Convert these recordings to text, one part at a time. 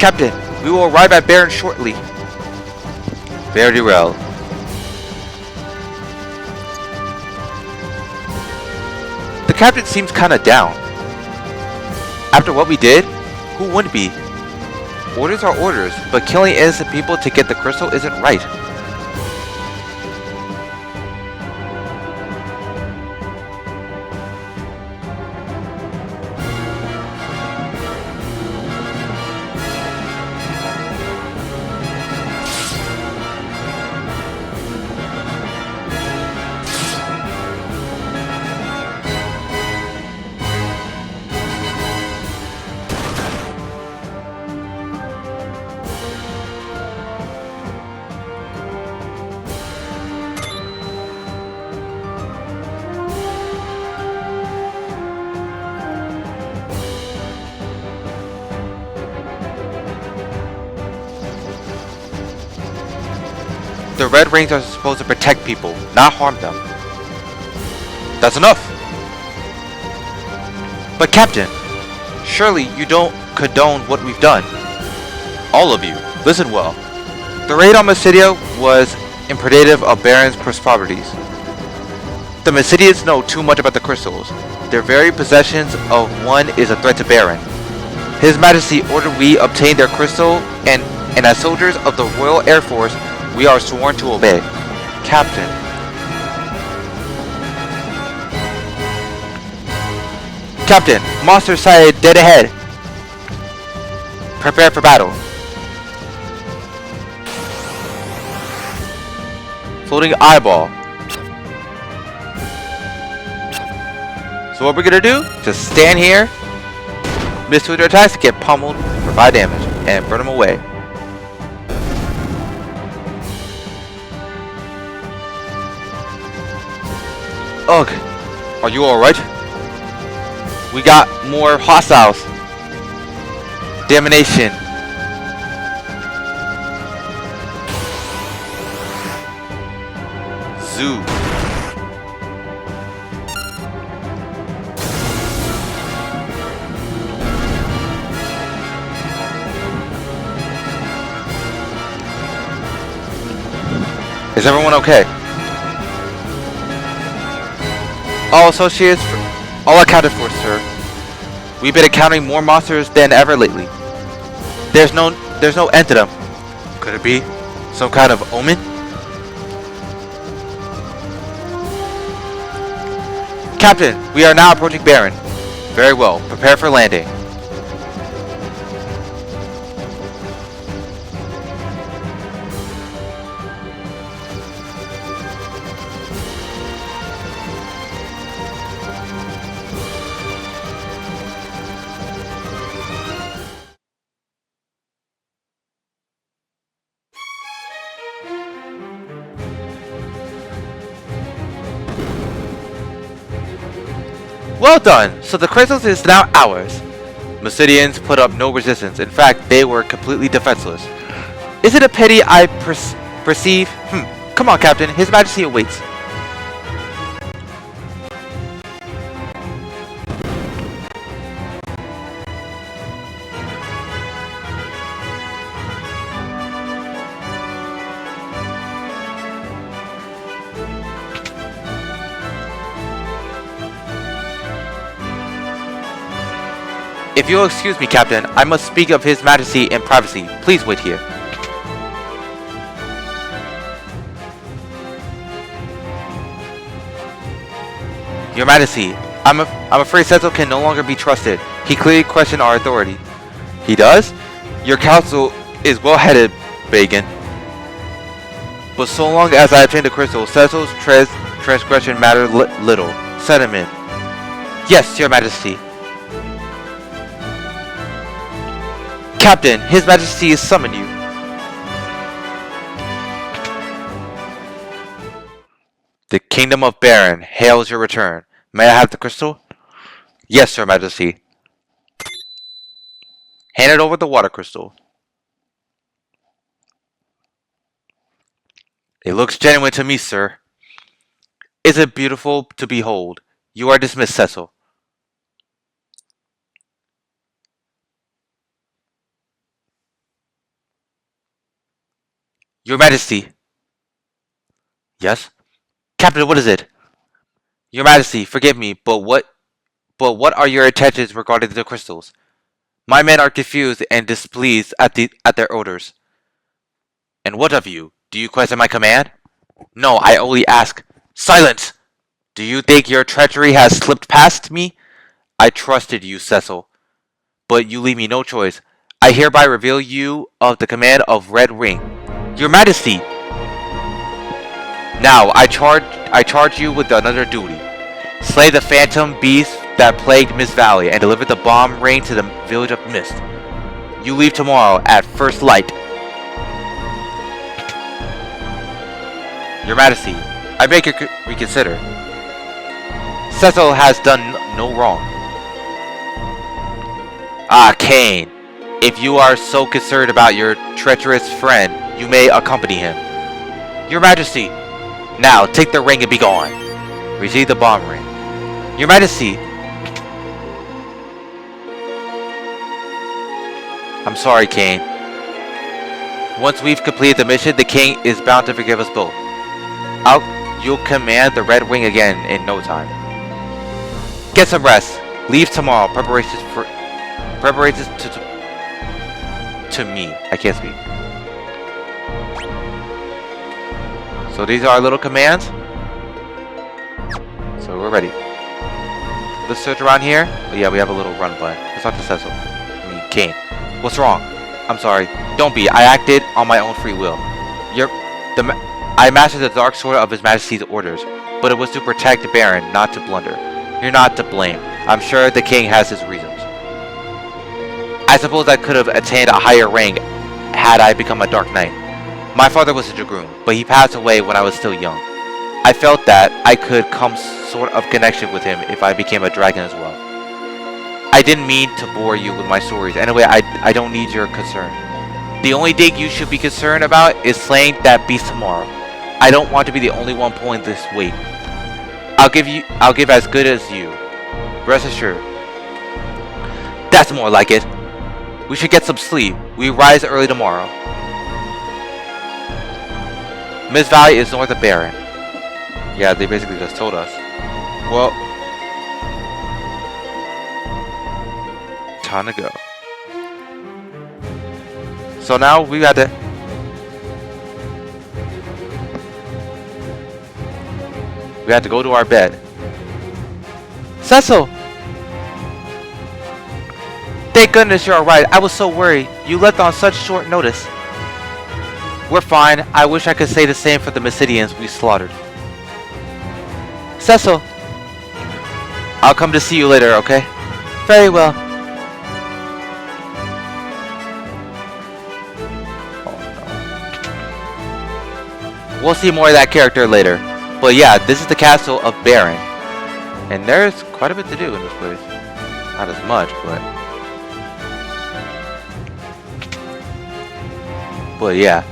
Captain, we will arrive at Baron shortly. Very well. The captain seems kinda down. After what we did, who wouldn't be? Orders are orders, but killing innocent people to get the crystal isn't right. The Red Rings are supposed to protect people, not harm them. That's enough! But Captain, surely you don't condone what we've done. All of you, listen well. The raid on Mysidia was imperative of Baron's prosperities. The Mysidians know too much about the crystals. Their very possessions of one is a threat to Baron. His Majesty ordered we obtain their crystal, and as soldiers of the Royal Air Force, we are sworn to obey. Captain. Captain, monster sighted dead ahead. Prepare for battle. Floating eyeball. So what we're gonna do? Just stand here, miss with their attacks, get pummeled for 5 damage, and burn them away. Ugh, are you alright? We got more hostiles. Damnation. Zoo. Is everyone okay? All associates, all accounted for, sir. We've been encountering more monsters than ever lately. There's no end to them. Could it be some kind of omen? Captain, we are now approaching Baron. Very well, prepare for landing. Well done! So the crystals is now ours. Mysidians put up no resistance. In fact, they were completely defenseless. Is it a pity I perceive? Come on, Captain. His Majesty awaits. If you'll excuse me, Captain, I must speak of His Majesty in privacy. Please wait here. Your Majesty, I'm afraid Cecil can no longer be trusted. He clearly questioned our authority. He does? Your counsel is well-headed, Bagan. But so long as I obtain the crystal, Cecil's transgression matters little. Send him in. Yes, Your Majesty. Captain, His Majesty has summoned you. The Kingdom of Baron hails your return. May I have the crystal? Yes, Your Majesty. Hand it over the water crystal. It looks genuine to me, sir. Is it beautiful to behold? You are dismissed, Cecil. Your Majesty. Yes? Captain, what is it? Your Majesty, forgive me, but what are your intentions regarding the crystals? My men are confused and displeased at their orders. And what of you? Do you question my command? No, I only ask. Silence! Do you think your treachery has slipped past me? I trusted you, Cecil, but you leave me no choice. I hereby reveal you of the command of Red Ring. Your Majesty! Now, I charge you with another duty. Slay the phantom beast that plagued Mist Valley and deliver the bomb ring to the village of Mist. You leave tomorrow at first light. Your Majesty, I beg you reconsider. Cecil has done no wrong. Ah, Cain. If you are so concerned about your treacherous friend, you may accompany him. Your Majesty, now take the ring and be gone. Receive the bomb ring. Your Majesty. I'm sorry, Cain. Once we've completed the mission, the king is bound to forgive us both. You'll command the Red Wing again in no time. Get some rest. Leave tomorrow. Preparations to me. I can't speak. So these are our little commands. So we're ready. Let's search around here. Oh yeah, we have a little run button. Let's talk to Cecil. Cain. What's wrong? I'm sorry. Don't be. I acted on my own free will. I mastered the dark sword of His Majesty's orders, but it was to protect the Baron, not to blunder. You're not to blame. I'm sure the king has his reasons. I suppose I could have attained a higher rank had I become a Dark Knight. My father was a dragoon, but he passed away when I was still young. I felt that I could come sort of connection with him if I became a dragon as well. I didn't mean to bore you with my stories. Anyway, I don't need your concern. The only thing you should be concerned about is slaying that beast tomorrow. I don't want to be the only one pulling this weight. I'll give as good as you. Rest assured. That's more like it. We should get some sleep. We rise early tomorrow. Mist Valley is north of Baron. Yeah, they basically just told us. Well, time to go. So now we got to go to our bed. Cecil! Thank goodness you're alright. I was so worried. You left on such short notice. We're fine. I wish I could say the same for the Mysidians we slaughtered. Cecil! I'll come to see you later, okay? Very well. Oh no. We'll see more of that character later. But yeah, this is the castle of Baron. And there's quite a bit to do in this place. Not as much, but... But yeah.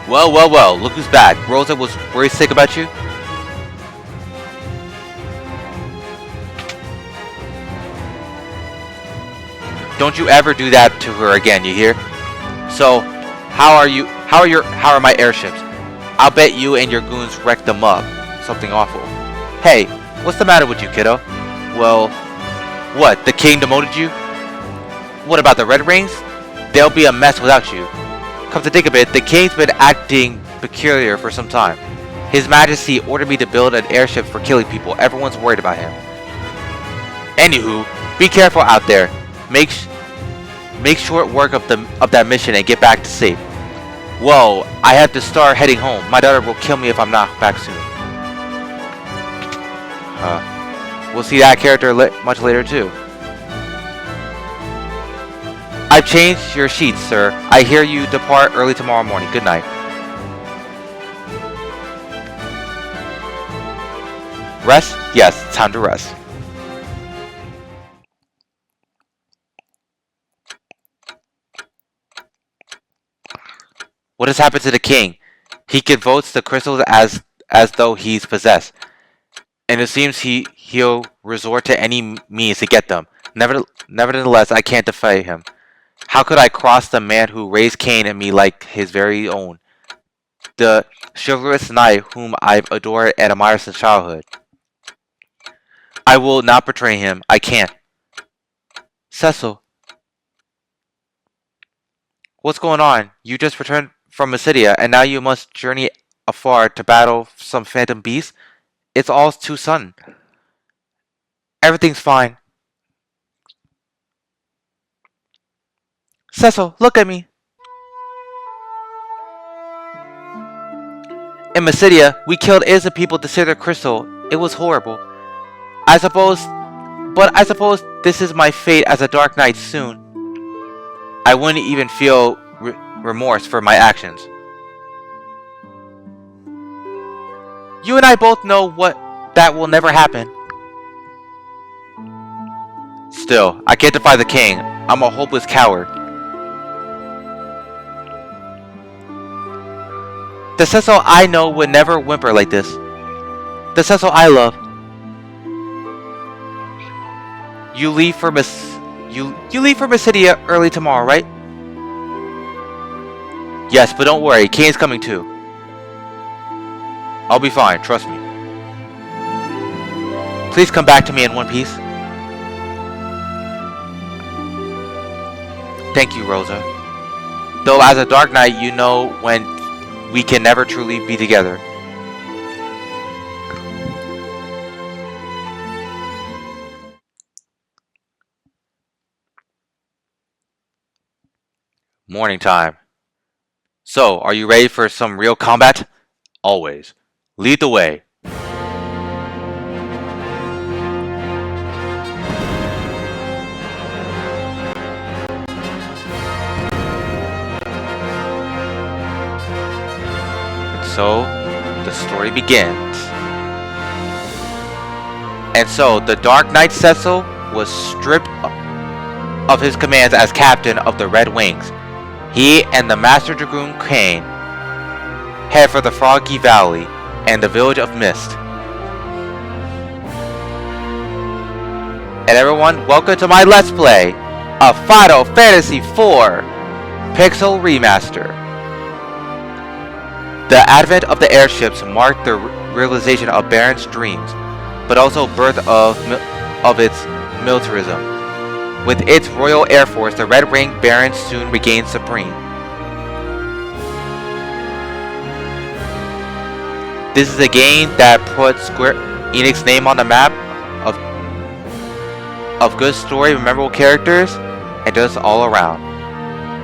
Well, look who's back. Rosa was very sick about you. Don't you ever do that to her again, you hear? So, how are my airships? I'll bet you and your goons wrecked them up. Something awful. Hey, what's the matter with you, kiddo? Well, what, the king demoted you? What about the Red Rings? They'll be a mess without you. Come to think of it, the king's been acting peculiar for some time. His Majesty ordered me to build an airship for killing people. Everyone's worried about him. Anywho, be careful out there. Make short work of that mission and get back to safe. Whoa, I have to start heading home. My daughter will kill me if I'm not back soon. We'll see that character much later too. I've changed your sheets, sir. I hear you depart early tomorrow morning. Good night. Rest? Yes, it's time to rest. What has happened to the king? He convotes the crystals as though he's possessed, and it seems he'll resort to any means to get them. Nevertheless, I can't defy him. How could I cross the man who raised Cain and me like his very own? The chivalrous knight whom I've adored and admired since childhood. I will not betray him. I can't. Cecil, what's going on? You just returned from Mysidia, and now you must journey afar to battle some phantom beast? It's all too sudden. Everything's fine. Cecil, look at me. In Mysidia, we killed innocent people to save their crystal. It was horrible. I suppose this is my fate as a dark knight soon. I wouldn't even feel remorse for my actions. You and I both know that will never happen. Still, I can't defy the king. I'm a hopeless coward. The Cecil I know would never whimper like this. The Cecil I love. You leave for Mysidia early tomorrow, right? Yes, but don't worry, Kane's coming too. I'll be fine, trust me. Please come back to me in one piece. Thank you, Rosa. Though as a Dark Knight, you know when we can never truly be together. Morning time. So, are you ready for some real combat? Always. Lead the way. So, the story begins. And so, the Dark Knight Cecil was stripped of his commands as captain of the Red Wings. He and the Master Dragoon Kane head for the Froggy Valley and the village of Mist. And everyone, welcome to my Let's Play of Final Fantasy IV Pixel Remaster. The advent of the airships marked the realization of Baron's dreams, but also birth of its militarism. With its Royal Air Force, the Red Ring Baron soon regained supreme. This is a game that puts Square Enix's name on the map of good story, memorable characters, and just all around.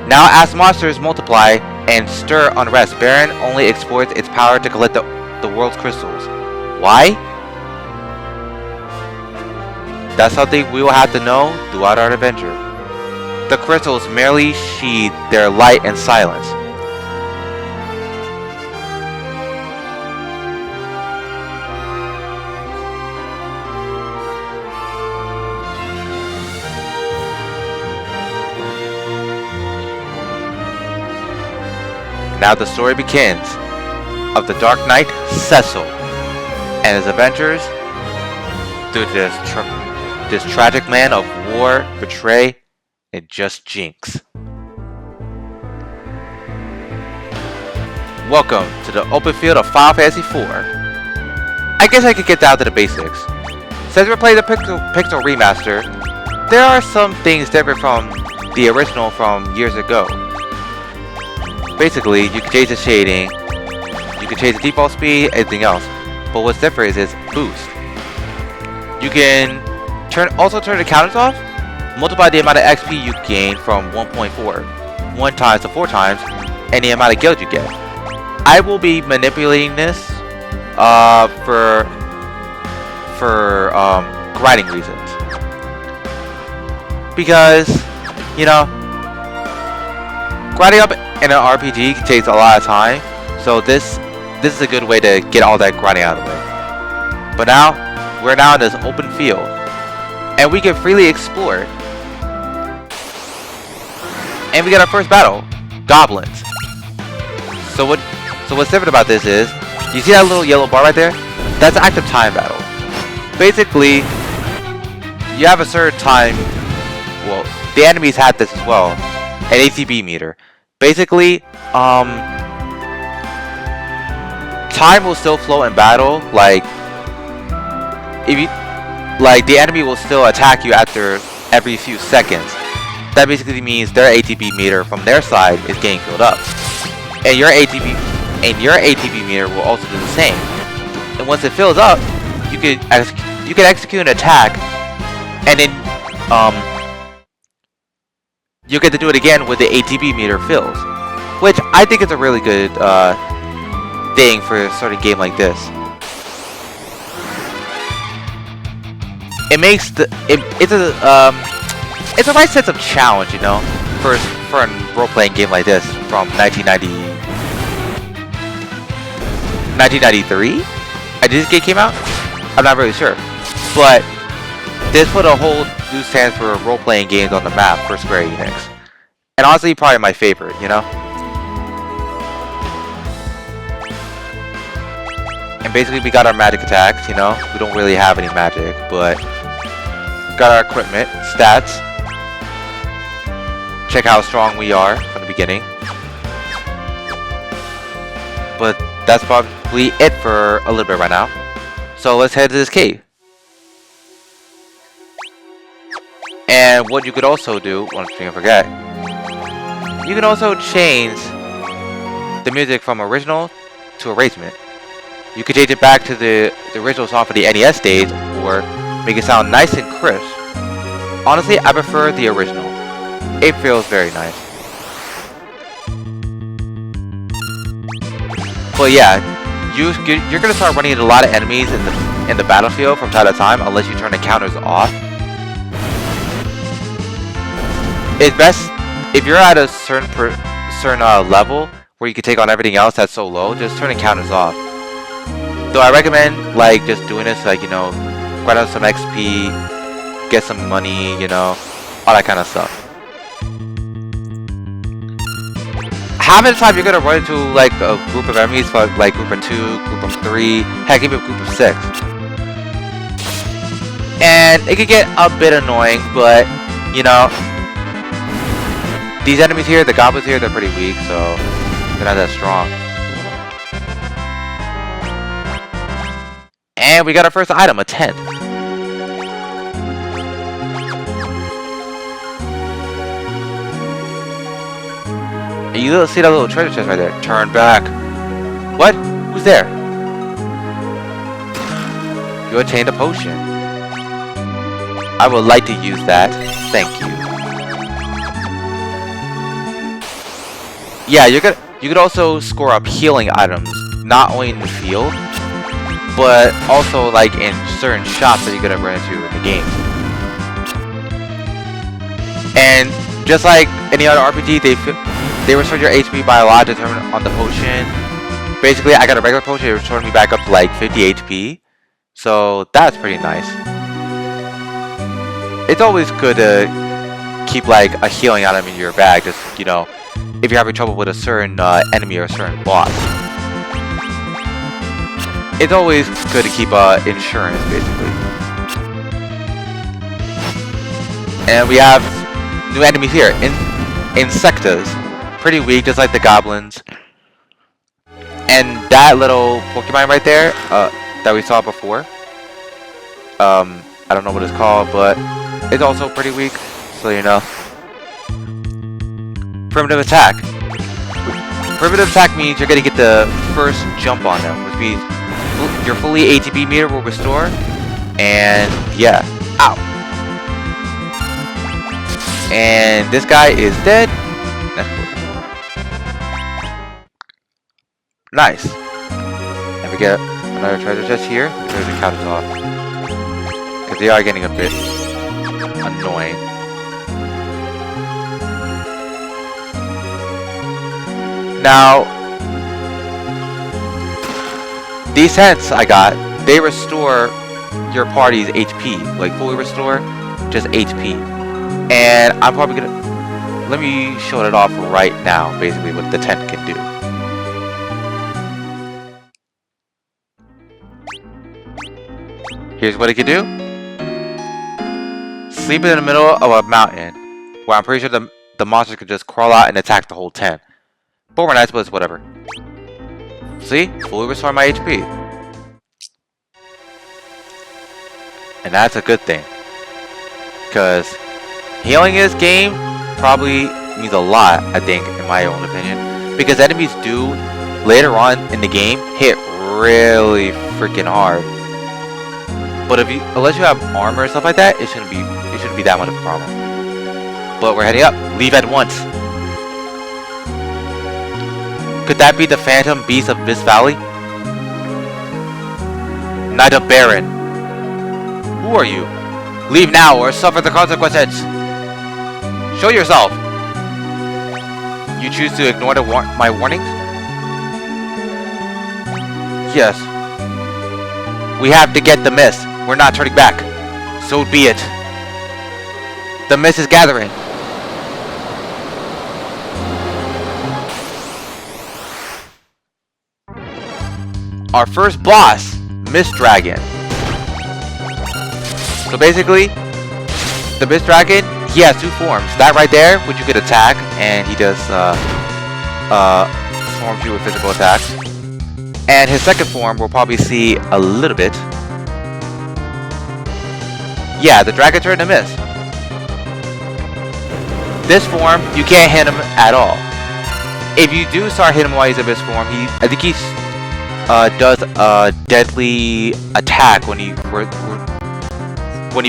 Now, as monsters multiply and stir unrest, Baron only exploits its power to collect the world's crystals. Why? That's something we will have to know throughout our adventure. The crystals merely sheathe their light and silence. Now the story begins of the Dark Knight Cecil and his adventures through this tragic land of war, betray, and just jinx. Welcome to the open field of Final Fantasy IV. I guess I could get down to the basics. Since we're playing the Pixel Remaster, there are some things different from the original from years ago. Basically, you can change the shading, you can change the default speed, anything else. But what's different is its boost. You can also turn the counters off, multiply the amount of XP you gain from 1.4, 1 times to 4 times, and the amount of guild you get. I will be manipulating this for grinding reasons. Because, you know, grinding up in an RPG takes a lot of time, so this is a good way to get all that grinding out of the way. But now, we're now in this open field, and we can freely explore. And we got our first battle, goblins. So what's different about this is, you see that little yellow bar right there? That's an active time battle. Basically, you have a certain time. Well, the enemies had this as well. an ATB meter. Basically, time will still flow in battle. Like, if you, like, the enemy will still attack you after every few seconds. That basically means their ATB meter from their side is getting filled up, and your ATB meter will also do the same. And once it fills up, you can execute an attack, and then you get to do it again when the ATB meter fills, which I think is a really good thing for a sort of game like this. It makes it's a right sense of challenge, you know, for a role-playing game like this from 1993. I think this game came out. I'm not really sure, but this put a whole new stance for role-playing games on the map for Square Enix, and honestly, probably my favorite, you know. And basically, we got our magic attacks, you know. We don't really have any magic, but got our equipment, stats. Check how strong we are from the beginning. But that's probably it for a little bit right now. So let's head to this cave. And what you could also do, one thing I forget, you can also change the music from original to arrangement. You could change it back to the original song for the NES days, or make it sound nice and crisp. Honestly, I prefer the original. It feels very nice. But yeah, you're gonna start running into a lot of enemies in the battlefield from time to time, unless you turn the counters off. It's best if you're at a certain level where you can take on everything else that's so low. Just turn the counters off. Though I recommend like just doing this, like, you know, grind out some XP, get some money, you know, all that kind of stuff. Half of the time you're gonna run into like a group of enemies, like group of 2, group of 3, heck, even a group of 6. And it can get a bit annoying, but you know, these enemies here, the goblins here, they're pretty weak, so they're not that strong. And we got our first item, a tent. And you see that little treasure chest right there. Turn back. What? Who's there? You attained a potion. I would like to use that. Thank you. Yeah, you could also score up healing items, not only in the field, but also like in certain shops that you're gonna run into in the game. And just like any other RPG, they restore your HP by a lot determined on the potion. Basically, I got a regular potion, it restored me back up to like 50 HP. So that's pretty nice. It's always good to keep like a healing item in your bag, just, you know, if you're having trouble with a certain enemy or a certain boss. It's always good to keep insurance, basically. And we have new enemies here, Insectas. Pretty weak, just like the goblins. And that little Pokemon right there, that we saw before. I don't know what it's called, but it's also pretty weak, so you know. Primitive attack. Primitive attack means you're gonna get the first jump on them, which means your fully ATB meter will restore, and yeah, ow. And this guy is dead. Nice. And we get another treasure chest here. Turn the counters off, because they are getting a bit annoying. Now, these tents I got, they restore your party's HP, like fully restore, just HP. And I'm probably gonna, let me show it off right now, basically what the tent can do. Here's what it can do. Sleep in the middle of a mountain, where I'm pretty sure the monster could just crawl out and attack the whole tent. But we're nice, but it's whatever. See? Fully restore my HP. And that's a good thing. Because healing in this game probably means a lot, I think, in my own opinion. Because enemies do, later on in the game, hit really freaking hard. But if you, unless you have armor or stuff like that, it shouldn't be that much of a problem. But we're heading up. Leave at once. Could that be the Phantom Beast of Mist Valley? Knight of Baron. Who are you? Leave now or suffer the consequences. Show yourself. You choose to ignore my warnings? Yes. We have to get the mist. We're not turning back. So be it. The mist is gathering. Our first boss, Mist Dragon. So basically, the Mist Dragon, he has two forms. That right there, which you could attack, and he does forms you with physical attacks. And his second form, we'll probably see a little bit. Yeah, the Dragon turned to mist. This form, you can't hit him at all. If you do start hitting him while he's in mist form, I think he does a deadly attack when he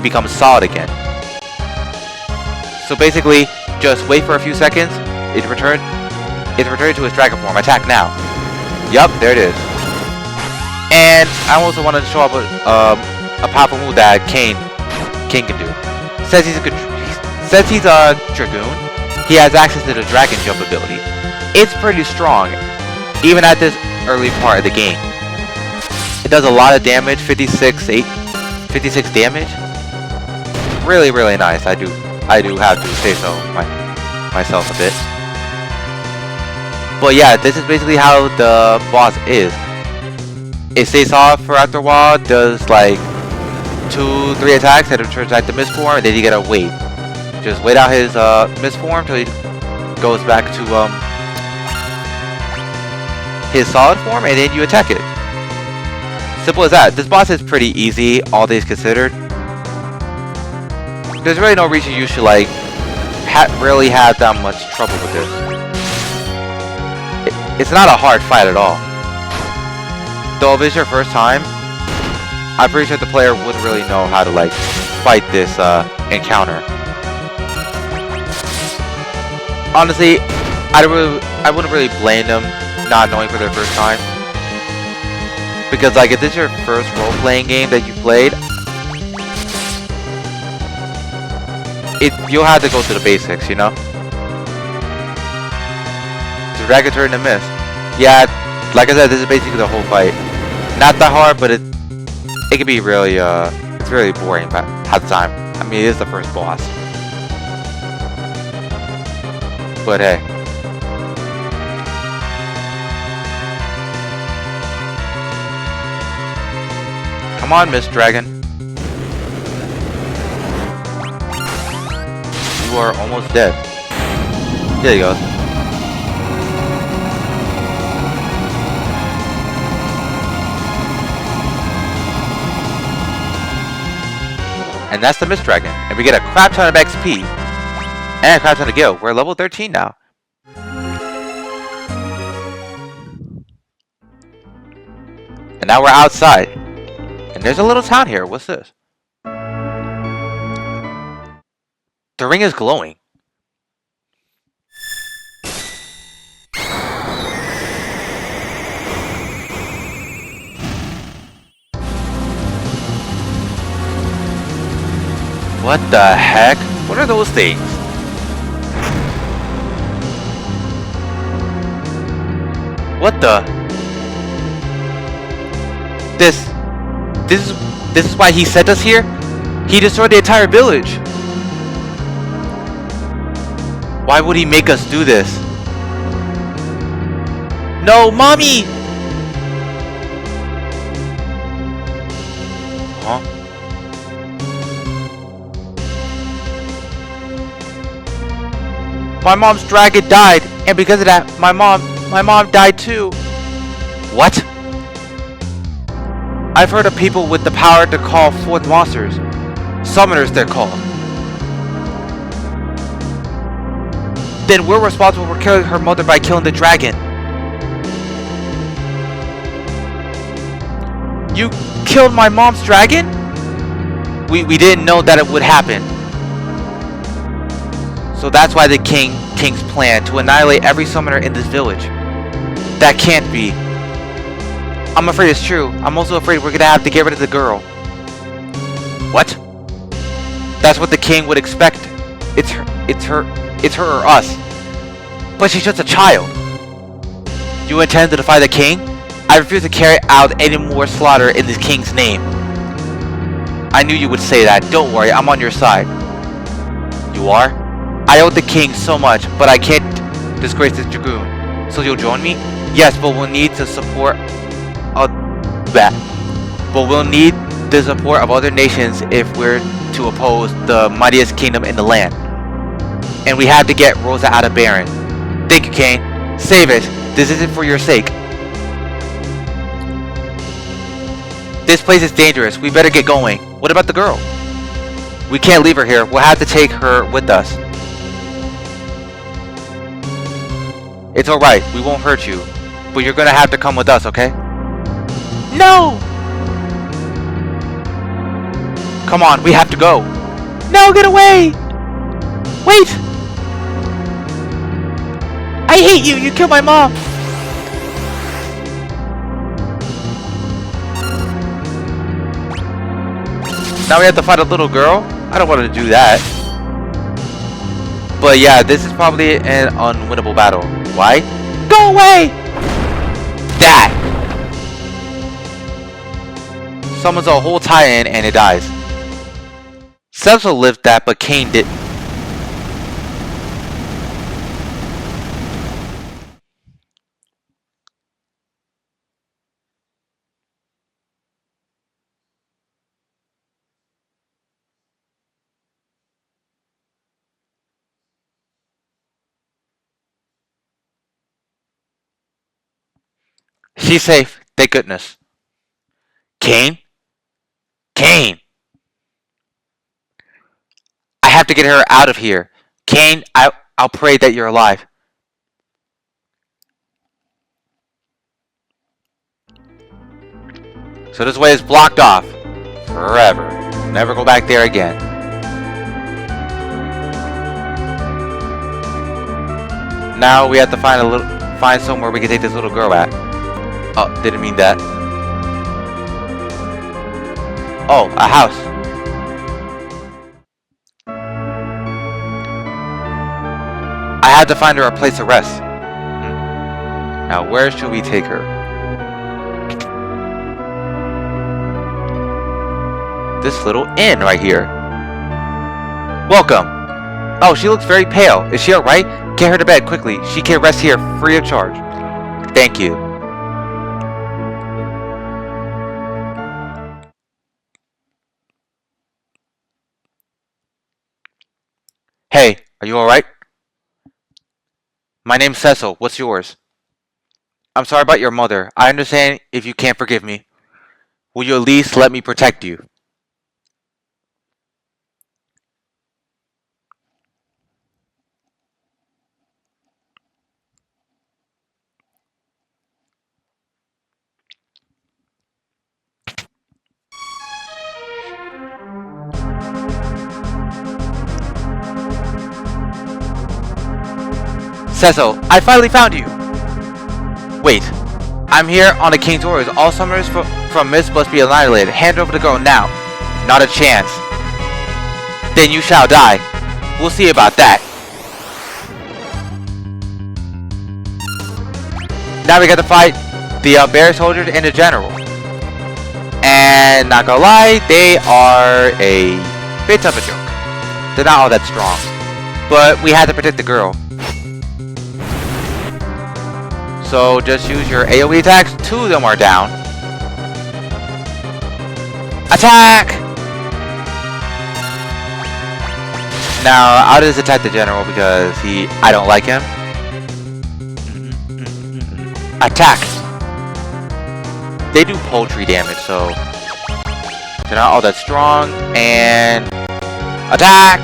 becomes solid again. So basically, just wait for a few seconds. It's returned to his dragon form. Attack now. Yup, there it is. And I also wanted to show up a powerful move that Kane can do. Since he's a dragoon, he has access to the dragon jump ability. It's pretty strong, even at this early part of the game. It does a lot of damage, 56 damage. Really, really nice. I do have to say so myself a bit. But yeah, this is basically how the boss is. It stays off for after a while, does like 2-3 attacks, and it returns back to mist form, and then you gotta wait. Just wait out his mist form till he goes back to his solid form, and then you attack it. Simple as that. This boss is pretty easy, all things considered. There's really no reason you should like really have that much trouble with this. It's not a hard fight at all. Though if it's your first time, I'm pretty sure the player wouldn't really know how to like fight this encounter. Honestly, I wouldn't really blame them not knowing for their first time. Because like if this is your first role-playing game that you played, you'll have to go to the basics, you know? The dragon turned to mist. Yeah, like I said, this is basically the whole fight. Not that hard, but it can be really it's really boring but at the time. I mean, it is the first boss. But hey. Come on, Mist Dragon. You are almost dead. There you go. And that's the Mist Dragon. And we get a crap ton of XP. And a crap ton of gil. We're level 13 now. And now we're outside. And there's a little town here. What's this? The ring is glowing. What the heck? What are those things? What the? This is why he sent us here? He destroyed the entire village. Why would he make us do this? No, mommy! Huh? My mom's dragon died, and because of that, my mom died too. What? I've heard of people with the power to call forth monsters. Summoners, they're called. Then we're responsible for killing her mother by killing the dragon. You killed my mom's dragon? We didn't know that it would happen. So that's why the king's plan to annihilate every summoner in this village. That can't be. I'm afraid it's true. I'm also afraid we're gonna have to get rid of the girl. What? That's what the king would expect. It's her or us. But she's just a child. You intend to defy the king? I refuse to carry out any more slaughter in the king's name. I knew you would say that. Don't worry, I'm on your side. You are? I owe the king so much, but I can't disgrace this dragoon. So you'll join me? Yes, but we'll need to support we'll need the support of other nations if we're to oppose the mightiest kingdom in the land. And we have to get Rosa out of Baron. Thank you, Kane. Save it. This isn't for your sake. This place is dangerous. We better get going. What about the girl? We can't leave her here. We'll have to take her with us. It's alright. We won't hurt you. But you're gonna have to come with us, okay? No! Come on, we have to go. No, get away! Wait! I hate you! You killed my mom! Now we have to fight a little girl? I don't want to do that. But yeah, this is probably an unwinnable battle. Why? Go away! That! Summons a whole tie-in and it dies. Cecil lived that, but Kane didn't. She's safe, thank goodness. Kane? Kane! I have to get her out of here. Kane, I'll pray that you're alive. So this way is blocked off. Forever. Never go back there again. Now we have to find somewhere we can take this little girl at. Oh, didn't mean that. Oh, a house. I had to find her a place to rest. Now where should we take her? This little inn right here. Welcome. Oh, she looks very pale. Is she alright? Get her to bed quickly. She can rest here free of charge. Thank you. Hey, are you alright? My name's Cecil. What's yours? I'm sorry about your mother. I understand if you can't forgive me. Will you at least let me protect you? Cecil, I finally found you! Wait, I'm here on the King's orders. All summoners from Mist must be annihilated. Hand over the girl now. Not a chance. Then you shall die. We'll see about that. Now we got to fight the bear soldiers and the general. And not gonna lie, they are a bit of a joke. They're not all that strong. But we had to protect the girl. So just use your AoE attacks. 2 of them are down. Attack! Now, I'll just attack the general because I don't like him. Attack! They do poultry damage, so they're not all that strong. And attack!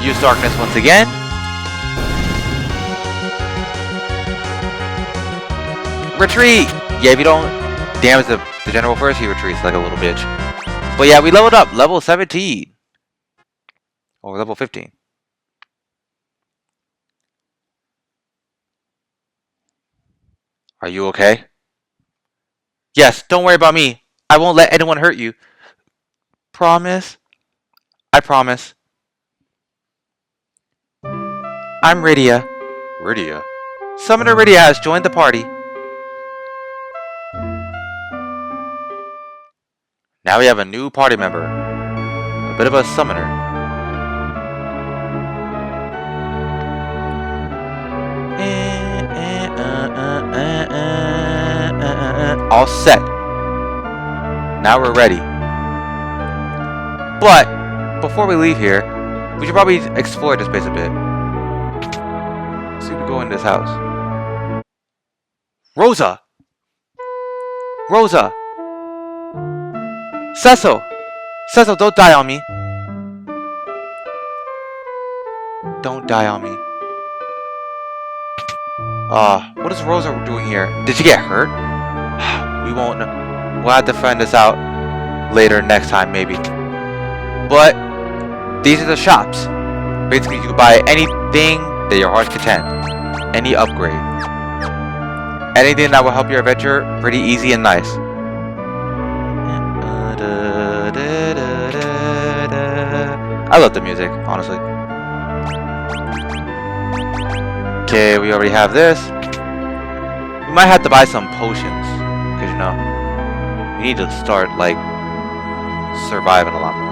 Use darkness once again. Retreat! Yeah, if you don't damage the general first, he retreats like a little bitch. But yeah, we leveled up. Level 17. Or level 15. Are you okay? Yes, don't worry about me. I won't let anyone hurt you. Promise? I promise. I'm Rydia. Rydia? Summoner Rydia has joined the party. Now we have a new party member. A bit of a summoner. All set. Now we're ready. But before we leave here, we should probably explore this place a bit. Let's see if we go in this house. Rosa! Rosa! Cecil! Cecil, don't die on me. Don't die on me. What is Rosa doing here? Did she get hurt? We won't know. We'll have to find this out later next time, maybe. But these are the shops. Basically, you can buy anything that your heart content. Any upgrade. Anything that will help your adventure pretty easy and nice. I love the music, honestly. Okay, we already have this. We might have to buy some potions. Because, you know, we need to start, like, surviving a lot more.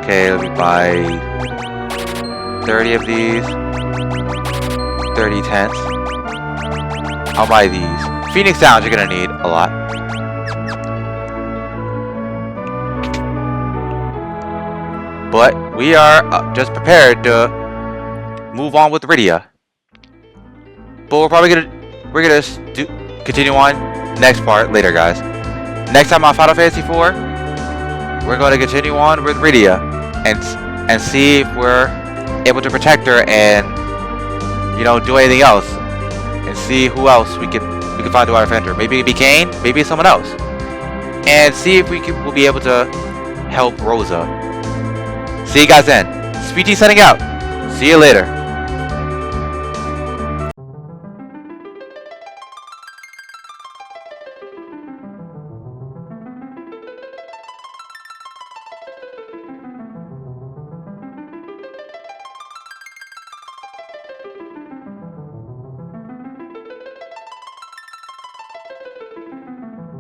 Okay, let me buy 30 of these. 30 tents. I'll buy these. Phoenix Sounds you're gonna need a lot. But we are just prepared to move on with Rydia. But we're probably gonna continue on next part later, guys. Next time on Final Fantasy IV, we're going to continue on with Rydia and see if we're able to protect her and, you know, do anything else, and see who else we can find to our defender. Maybe it'll be Kane, maybe it's someone else, and see if we'll be able to help Rosa. See you guys then. Speedy signing out. See you later.